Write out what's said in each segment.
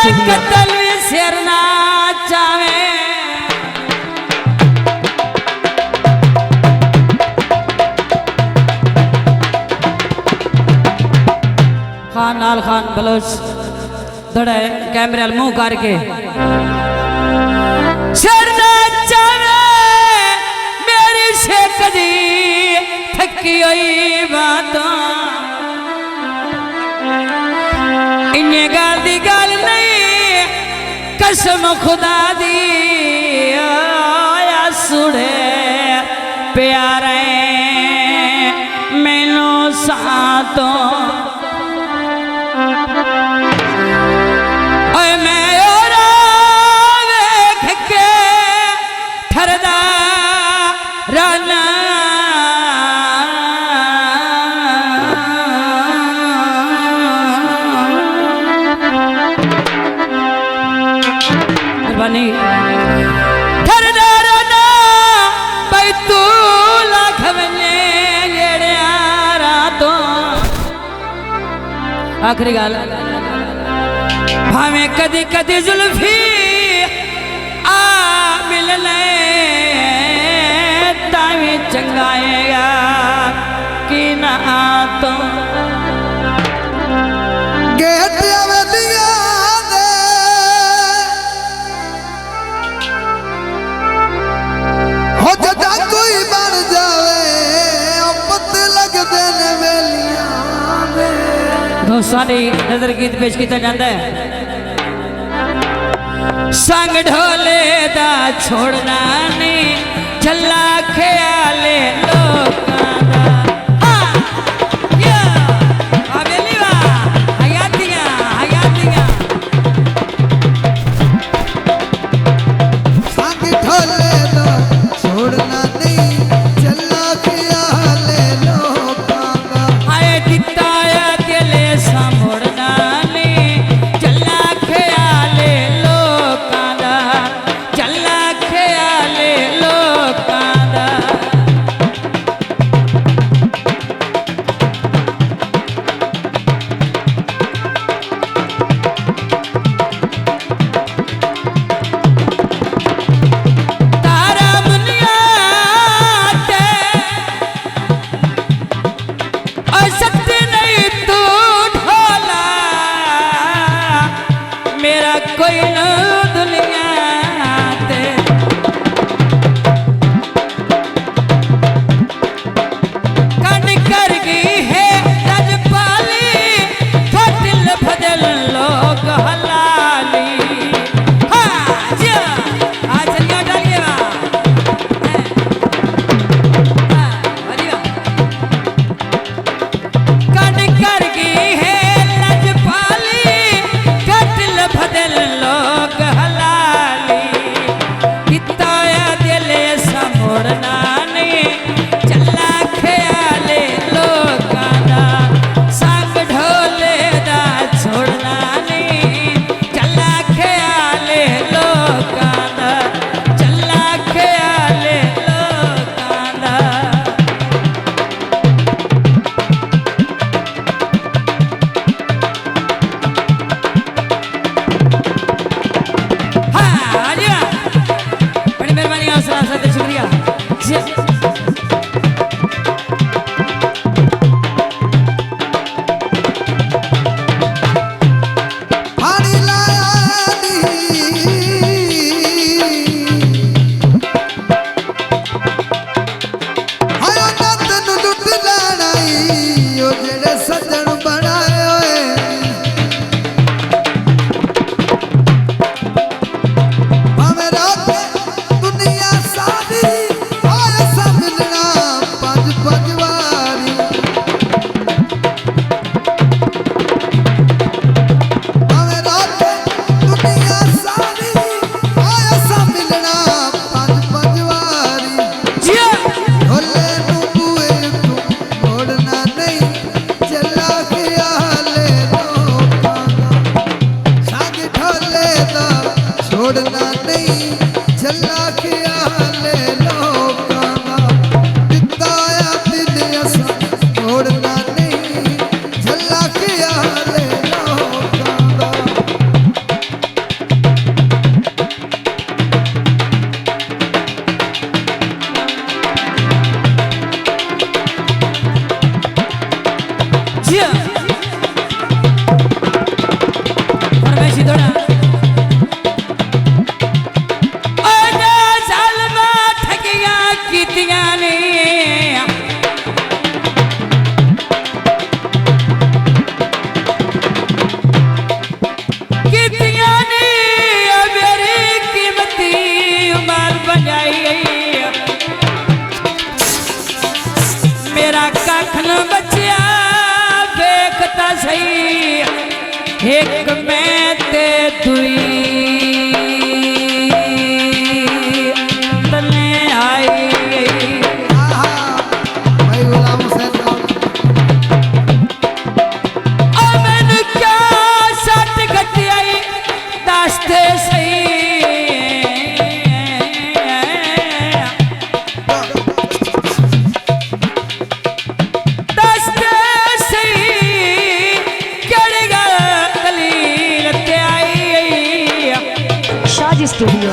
कतल सिरना चावे खान लाल खान बलोच दड़े कैमरे मुंह करके सिरना चावे मेरी शेख दी थकी हुई बातों इन्हें गाल दी गाल नहीं कसम खुदा दी आया सुड़े प्यारे मैनू सातों मैं और वेख के ठरदा राना बनी ठरदारना भाई तू लाख बने गेड़ियारा तो आखिरी गाल भावे कदी कदी जुल्फी आ मिलने तावी चंगाएगा कि ना तो सारी नजर गीत पेश किया जाता है संग ढोले दा छोड़ना नहीं चला ख्याले लोकां कोई न दुनिया ते कन कर गई है रजपाली फटिल फजल लोग हलाली हाँ जा आज चलिए डालिए कन कर गई है रजपाली फटिल फजल लोग हलाली किताया दिले समोड़ना नहीं चला ख्याले लोकां दा संग ढोले दा छोड़ना नहीं चला ख्याले लोकां दा चला ख्याले लोकां दा बड़ी मेहरबानी आप शुक्रिया खुशी थोड़ा सालमा ठगिया कीतिया ने मेरी कीमती माल बजाई मेरा कख न बचिया देखता सही एक मैं ते दुई तले आई मैंने क्या सट गति आई दास्ते सही स्टूडियो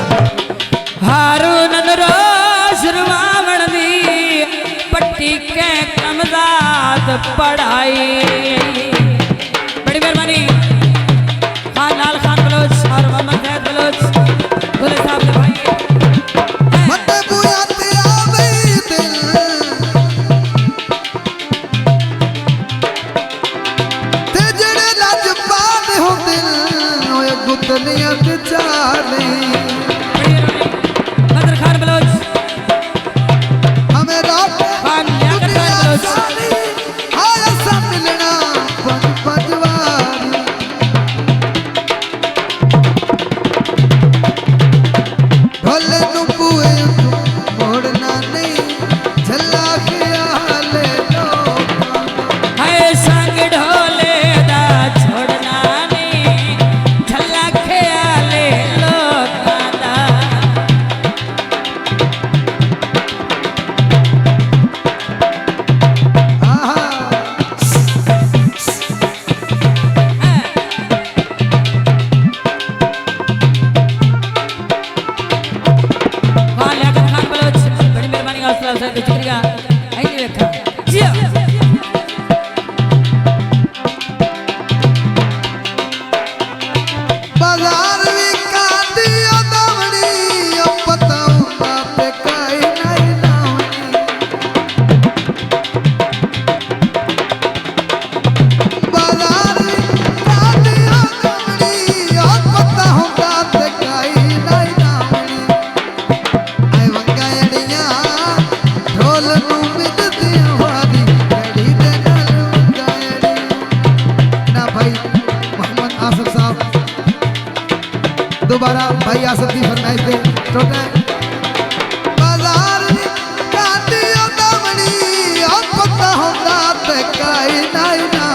हारून रोज रुमावण दी पट्टी के कमदाद पढ़ाई बड़ी मेहरबानी खान लाल खान बलोच और मोहम्मद जैद बलोच गुले साहब के भाई बदर खान बलोच हमें रात खान लियाकत खान बलोच आया सब मिलना पंजवारी भले नु पुए मोड़ना नहीं झल्ला ख्याल है संग ढोले दा छोड़ना नहीं झल्ला ख्याल लोकां दा खान लियाकत खान बलोच बड़ी मेहरबानी हौसला से शुक्रिया आई देखा जी बाजार में काटी दवड़ी पताऊ बाप काई नहीं लावनी बाजार में काटी दवड़ी पताऊ बाप काई नहीं लावनी आई वंगायड़िया ढोल नू मिदती वारी घड़ी दे नाल वंगायड़ी ना भाई मोहम्मद आसिफ साहब दोबारा भाई आसफ की फरमाइश पे टोटा बाजार में काटी दवड़ी पता होता ते काई नहीं ना